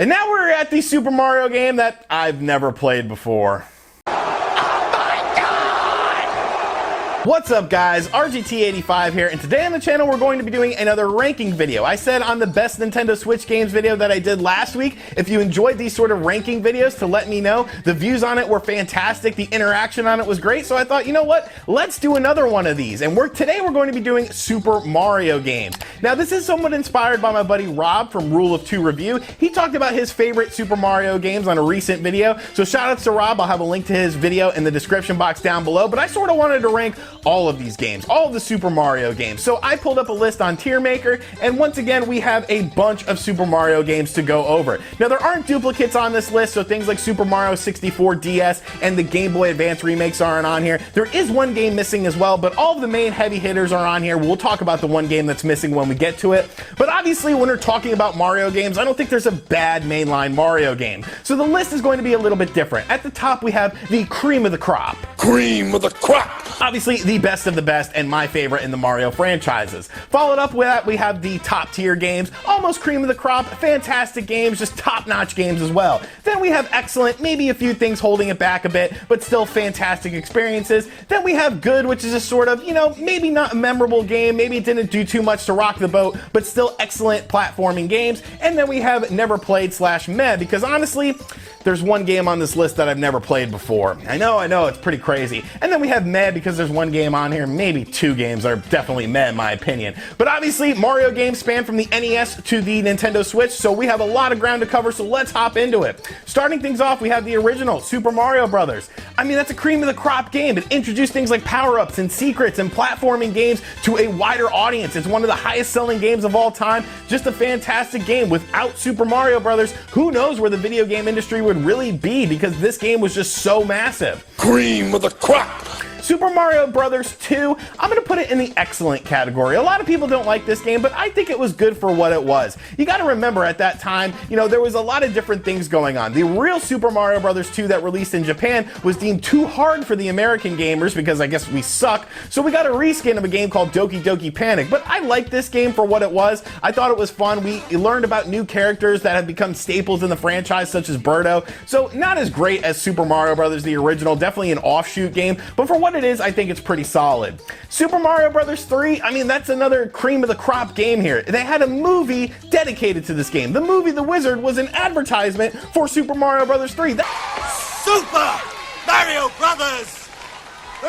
And now we're at the Super Mario game that I've never played before. What's up guys, RGT85 here, and today on the channel we're going to be doing another ranking video. I said on the best Nintendo Switch games video that I did last week, if you enjoyed these sort of ranking videos, to let me know. The views on it were fantastic, the interaction on it was great, so I thought, you know what, let's do another one of these. And today we're going to be doing Super Mario games. Now this is somewhat inspired by my buddy Rob from Rule of Two Review. He talked about his favorite Super Mario games on a recent video, so shout outs to Rob. I'll have a link to his video in the description box down below, but I sort of wanted to rank all of these games, all of the Super Mario games. So I pulled up a list on Tier Maker, and once again we have a bunch of Super Mario games to go over. Now there aren't duplicates on this list, so things like Super Mario 64 DS and the Game Boy Advance remakes aren't on here. There is one game missing as well, but all of the main heavy hitters are on here. We'll talk about the one game that's missing when we get to it. But obviously when we're talking about Mario games, I don't think there's a bad mainline Mario game. So the list is going to be a little bit different. At the top we have the cream of the crop. Cream of the crop! Obviously the best of the best and my favorite in the Mario franchises. Followed up with that, we have the top tier games, almost cream of the crop, fantastic games, just top-notch games as well. Then we have excellent, maybe a few things holding it back a bit, but still fantastic experiences. Then we have good, which is a sort of, you know, maybe not a memorable game, maybe it didn't do too much to rock the boat, but still excellent platforming games. And then we have never played / meh, because honestly, there's one game on this list that I've never played before. I know, it's pretty crazy. And then we have meh because there's one game on here, maybe two games are definitely meh in my opinion. But obviously, Mario games span from the NES to the Nintendo Switch, so we have a lot of ground to cover, so let's hop into it. Starting things off, we have the original Super Mario Brothers. I mean, that's a cream of the crop game. It introduced things like power-ups and secrets and platforming games to a wider audience. It's one of the highest selling games of all time. Just a fantastic game. Without Super Mario Brothers, who knows where the video game industry would really be, because this game was just so massive. Cream of the crop! Super Mario Brothers 2, I'm going to put it in the excellent category. A lot of people don't like this game, but I think it was good for what it was. You got to remember at that time, you know, there was a lot of different things going on. The real Super Mario Brothers 2 that released in Japan was deemed too hard for the American gamers because I guess we suck, so we got a reskin of a game called Doki Doki Panic. But I like this game for what it was. I thought it was fun. We learned about new characters that have become staples in the franchise, such as Birdo. So not as great as Super Mario Brothers, the original, definitely an offshoot game, but for what it is, I think it's pretty solid. Super Mario Brothers 3, I mean, that's another cream of the crop game here. They had a movie dedicated to this game. The movie The Wizard was an advertisement for Super Mario Brothers 3. Super Mario Brothers 3!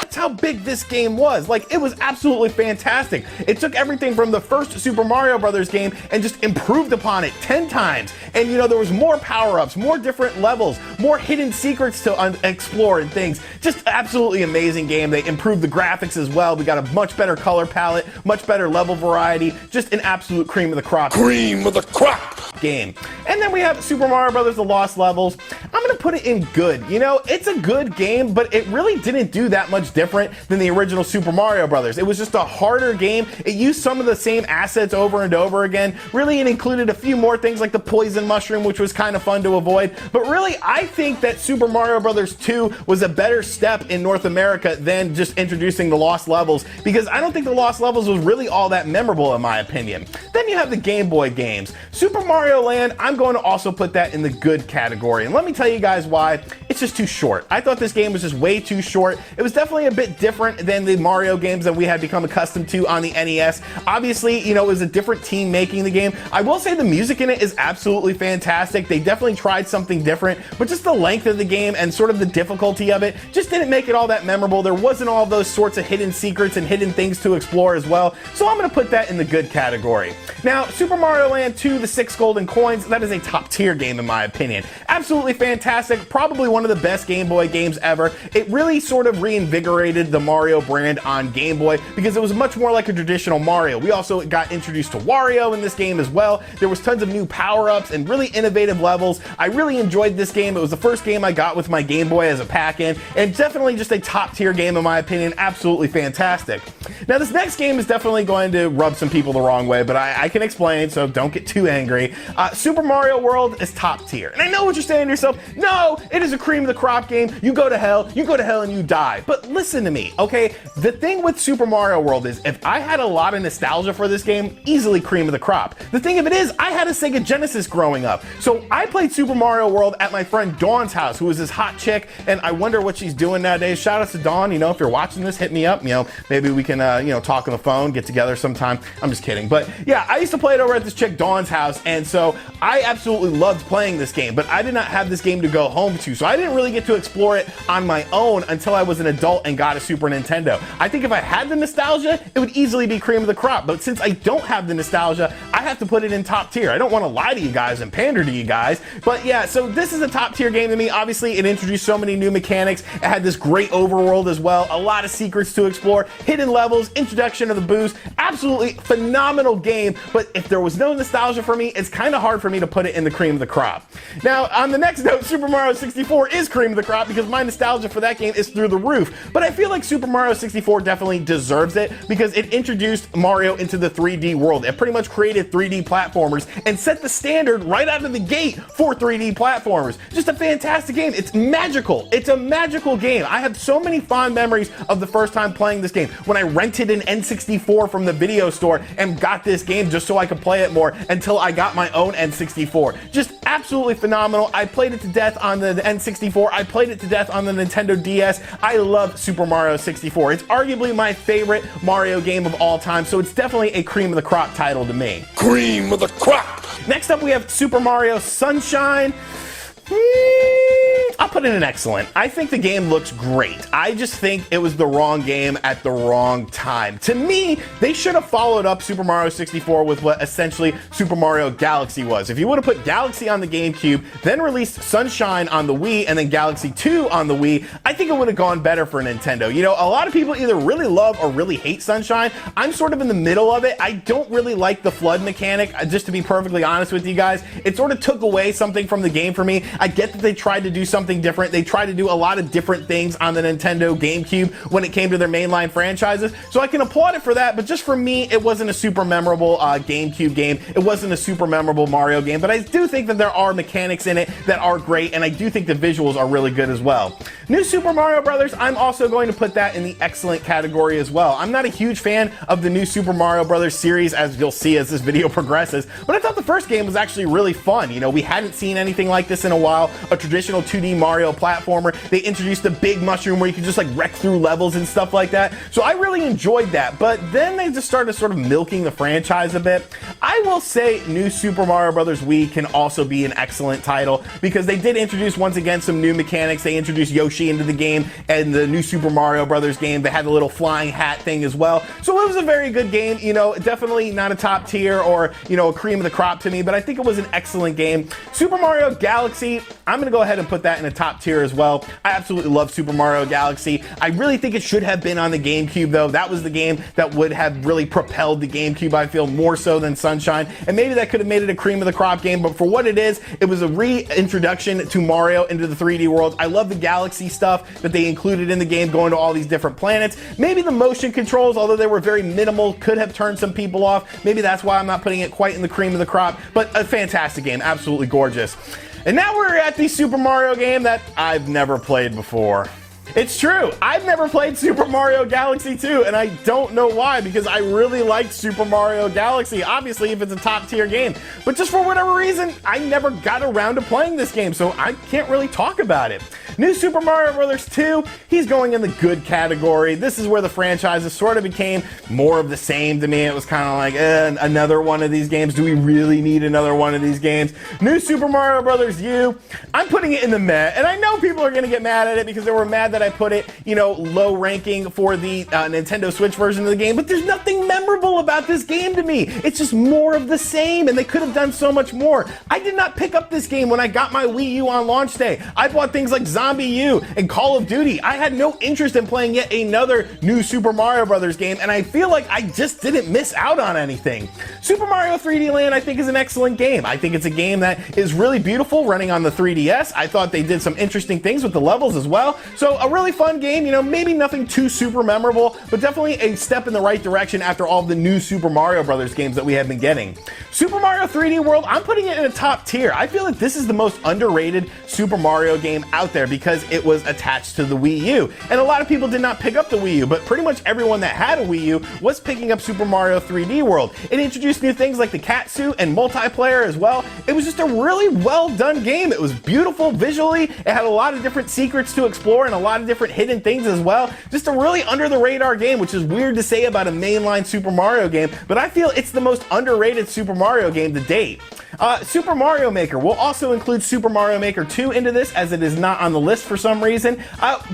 That's how big this game was. Like, it was absolutely fantastic. It took everything from the first Super Mario Brothers game and just improved upon it 10 times. And you know, there was more power-ups, more different levels, more hidden secrets to explore and things. Just absolutely amazing game. They improved the graphics as well. We got a much better color palette, much better level variety, just an absolute cream of the crop. Cream of the crop! Game. And then we have Super Mario Brothers The Lost Levels. I'm gonna put it in good. You know, it's a good game, but it really didn't do that much different than the original Super Mario Brothers. It was just a harder game. It used some of the same assets over and over again. Really, it included a few more things like the poison mushroom, which was kind of fun to avoid. But really, I think that Super Mario Brothers 2 was a better step in North America than just introducing the Lost Levels, because I don't think the Lost Levels was really all that memorable in my opinion. Then you have the Game Boy games. Super Mario Land, I'm going to also put that in the good category. And let me tell you guys why. It's just too short. I thought this game was just way too short. It was definitely a bit different than the Mario games that we had become accustomed to on the NES. Obviously, you know, it was a different team making the game. I will say the music in it is absolutely fantastic. They definitely tried something different, but just the length of the game and sort of the difficulty of it just didn't make it all that memorable. There wasn't all those sorts of hidden secrets and hidden things to explore as well. So I'm going to put that in the good category. Now, Super Mario Land 2, the 6 golden coins, that is a top tier game in my opinion. Absolutely fantastic, probably one of the best Game Boy games ever. It really sort of reinvigorated the Mario brand on Game Boy because it was much more like a traditional Mario. We also got introduced to Wario in this game as well. There was tons of new power-ups and really innovative levels. I really enjoyed this game. It was the first game I got with my Game Boy as a pack-in, and definitely just a top tier game in my opinion. Absolutely fantastic. Now this next game is definitely going to rub some people the wrong way, but I can explain, so don't get too angry. Super Mario World is top tier. And I know what you're saying to yourself, no, it is a cream of the crop game, you go to hell and you die. But listen to me, okay? The thing with Super Mario World is if I had a lot of nostalgia for this game, easily cream of the crop. The thing of it is, I had a Sega Genesis growing up. So I played Super Mario World at my friend Dawn's house, who was this hot chick, and I wonder what she's doing nowadays. Shout out to Dawn, you know, if you're watching this, hit me up, you know, maybe we can, you know, talk on the phone, get together sometime. I'm just kidding. But yeah, I used to play it over at this chick Dawn's house, and so I absolutely loved playing this game, but I did not have this game to go home to, so I didn't really get to explore it on my own until I was an adult and got a Super Nintendo. I think if I had the nostalgia, it would easily be cream of the crop, but since I don't have the nostalgia, I have to put it in top tier. I don't want to lie to you guys and pander to you guys, but yeah, so this is a top tier game to me. Obviously, it introduced so many new mechanics. It had this great overworld as well, a lot of secrets to explore, hidden levels, introduction of the boost, absolutely phenomenal game, but if there was no nostalgia for me, it's kind of hard for me to put it in the cream of the crop. Now, on the next note, Super Mario 64 is cream of the crop because my nostalgia for that game is through the roof, but I feel like Super Mario 64 definitely deserves it because it introduced Mario into the 3D world. It pretty much created 3D platformers and set the standard right out of the gate for 3D platformers. Just a fantastic game. It's magical. It's a magical game. I have so many fond memories of the first time playing this game when I rented an N64 from the video store and got this game just so I could play it more until I got my own N64. Just absolutely phenomenal. I played it to death on the N64. I played it to death on the Nintendo DS. I love Super Mario 64. It's arguably my favorite Mario game of all time, so it's definitely a cream of the crop title to me. Cream of the crop. Next up, we have Super Mario Sunshine. I'll put it in excellent. I think the game looks great. I just think it was the wrong game at the wrong time. To me, they should have followed up Super Mario 64 with what essentially Super Mario Galaxy was. If you would have put Galaxy on the GameCube, then released Sunshine on the Wii, and then Galaxy 2 on the Wii, I think it would have gone better for Nintendo. You know, a lot of people either really love or really hate Sunshine. I'm sort of in the middle of it. I don't really like the flood mechanic, just to be perfectly honest with you guys. It sort of took away something from the game for me. I get that they tried to do something different. They tried to do a lot of different things on the Nintendo GameCube when it came to their mainline franchises, so I can applaud it for that, but just for me, it wasn't a super memorable GameCube game. It wasn't a super memorable Mario game, but I do think that there are mechanics in it that are great, and I do think the visuals are really good as well. New Super Mario Brothers, I'm also going to put that in the excellent category as well. I'm not a huge fan of the new Super Mario Brothers series, as you'll see as this video progresses, but I thought the first game was actually really fun. You know, we hadn't seen anything like this in a while. A traditional 2D Mario platformer. They introduced the big mushroom where you could just like wreck through levels and stuff like that. So I really enjoyed that, but then they just started sort of milking the franchise a bit. I will say New Super Mario Bros. Wii can also be an excellent title because they did introduce once again some new mechanics. They introduced Yoshi into the game and the new Super Mario Bros. Game. They had the little flying hat thing as well. So it was a very good game. You know, definitely not a top tier or, you know, a cream of the crop to me, but I think it was an excellent game. Super Mario Galaxy, I'm going to go ahead and put that in a top tier as well. I absolutely love Super Mario Galaxy. I really think it should have been on the GameCube though. That was the game that would have really propelled the GameCube, I feel, more so than Sunshine. And maybe that could have made it a cream of the crop game, but for what it is, it was a reintroduction to Mario into the 3D world. I love the Galaxy stuff that they included in the game, going to all these different planets. Maybe the motion controls, although they were very minimal, could have turned some people off. Maybe that's why I'm not putting it quite in the cream of the crop, but a fantastic game, absolutely gorgeous. And now we're at the Super Mario game that I've never played before. It's true, I've never played Super Mario Galaxy 2, and I don't know why, because I really liked Super Mario Galaxy, obviously if it's a top tier game. But just for whatever reason, I never got around to playing this game, so I can't really talk about it. New Super Mario Bros. 2, he's going in the good category. This is where the franchises sort of became more of the same to me. It was kind of like, another one of these games. Do we really need another one of these games? New Super Mario Bros. U, I'm putting it in the meh, and I know people are going to get mad at it because they were mad that I put it, you know, low ranking for the Nintendo Switch version of the game, but there's nothing memorable about this game to me. It's just more of the same, and they could have done so much more. I did not pick up this game when I got my Wii U on launch day. I bought things like Zombie U and Call of Duty. I had no interest in playing yet another new Super Mario Brothers game, and I feel like I just didn't miss out on anything. Super Mario 3D Land, I think, is an excellent game. I think it's a game that is really beautiful running on the 3DS. I thought they did some interesting things with the levels as well. So a really fun game, you know, maybe nothing too super memorable, but definitely a step in the right direction after all the new Super Mario Brothers games that we have been getting. Super Mario 3D World, I'm putting it in a top tier. I feel like this is the most underrated Super Mario game out there because it was attached to the Wii U. And a lot of people did not pick up the Wii U, but pretty much everyone that had a Wii U was picking up Super Mario 3D World. It introduced new things like the cat suit and multiplayer as well. It was just a really well done game. It was beautiful visually. It had a lot of different secrets to explore and a lot of different hidden things as well. Just a really under the radar game, which is weird to say about a mainline Super Mario game, but I feel it's the most underrated Super Mario game to date. Super Mario Maker. We'll also include Super Mario Maker 2 into this as it is not on the list for some reason.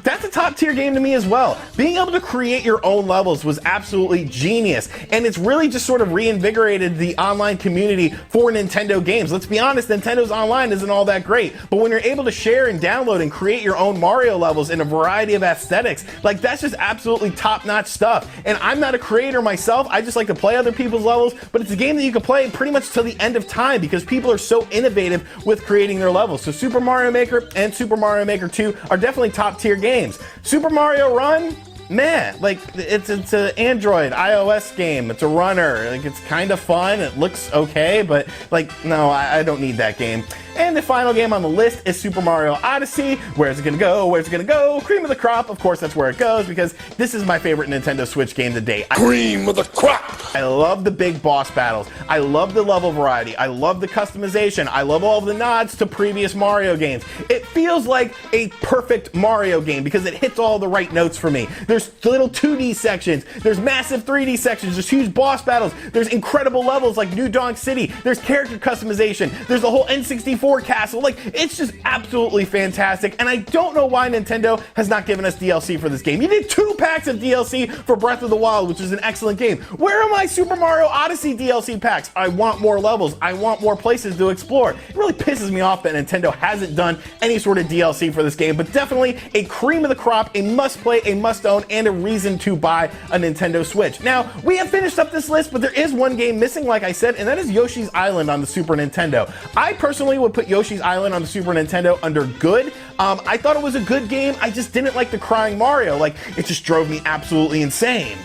That's a top tier game to me as well. Being able to create your own levels was absolutely genius, and it's really just sort of reinvigorated the online community for Nintendo games. Let's be honest, Nintendo's online isn't all that great, but when you're able to share and download and create your own Mario levels in a variety of aesthetics, like that's just absolutely top-notch stuff. And I'm not a creator myself, I just like to play other people's levels, but it's a game that you can play pretty much till the end of time because people are so innovative with creating their levels. So Super Mario Maker and Super Mario Maker 2 are definitely top tier games. Super Mario Run, meh, like it's an Android iOS game. It's a runner, like it's kind of fun, it looks okay, but like no, I don't need that game. And the final game on the list is Super Mario Odyssey. Where's it gonna go? Where's it gonna go? Cream of the crop, of course that's where it goes because this is my favorite Nintendo Switch game to date. Cream of the crop! I love the big boss battles. I love the level variety. I love the customization. I love all of the nods to previous Mario games. It feels like a perfect Mario game because it hits all the right notes for me. There's little 2D sections. There's massive 3D sections. There's huge boss battles. There's incredible levels like New Donk City. There's character customization. There's the whole N64 castle. Like, it's just absolutely fantastic. And I don't know why Nintendo has not given us DLC for this game. You did 2 packs of DLC for Breath of the Wild, which is an excellent game. Where are my Super Mario Odyssey DLC packs? I want more levels. I want more places to explore. It really pisses me off that Nintendo hasn't done any sort of DLC for this game, but definitely a cream of the crop, a must play, a must own, and a reason to buy a Nintendo Switch. Now, we have finished up this list, but there is one game missing, like I said, and that is Yoshi's Island on the Super Nintendo. I personally would put Yoshi's Island on the Super Nintendo under good. I thought it was a good game. I just didn't like the crying Mario. Like, it just drove me absolutely insane.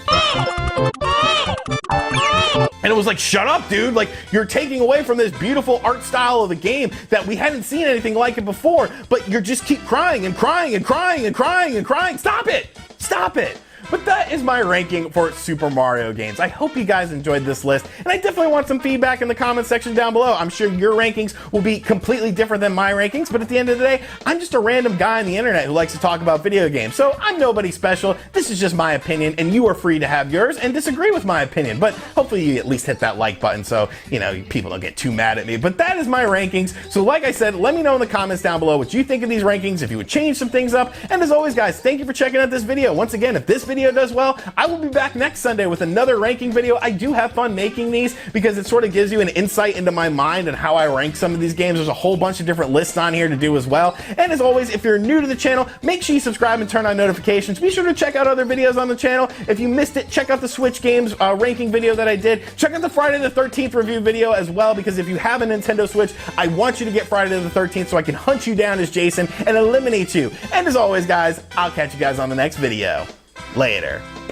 And it was like, shut up, dude. Like, you're taking away from this beautiful art style of the game that we hadn't seen anything like it before, but you just keep crying and crying and crying and crying and crying. Stop it. Stop it. But that is my ranking for Super Mario games. I hope you guys enjoyed this list, and I definitely want some feedback in the comment section down below. I'm sure your rankings will be completely different than my rankings, but at the end of the day, I'm just a random guy on the internet who likes to talk about video games. So I'm nobody special. This is just my opinion, and you are free to have yours and disagree with my opinion. But hopefully you at least hit that like button so, you know, people don't get too mad at me. But that is my rankings. So like I said, let me know in the comments down below what you think of these rankings, if you would change some things up. And as always, guys, thank you for checking out this video. Once again, if this video does well, I will be back next Sunday with another ranking video. I do have fun making these because it sort of gives you an insight into my mind and how I rank some of these games. There's a whole bunch of different lists on here to do as well. And as always, if you're new to the channel, make sure you subscribe and turn on notifications. Be sure to check out other videos on the channel. If you missed it, check out the Switch games ranking video that I did. Check out the Friday the 13th review video as well, because if you have a Nintendo Switch, I want you to get Friday the 13th so I can hunt you down as Jason and eliminate you. And as always, guys, I'll catch you guys on the next video. Later.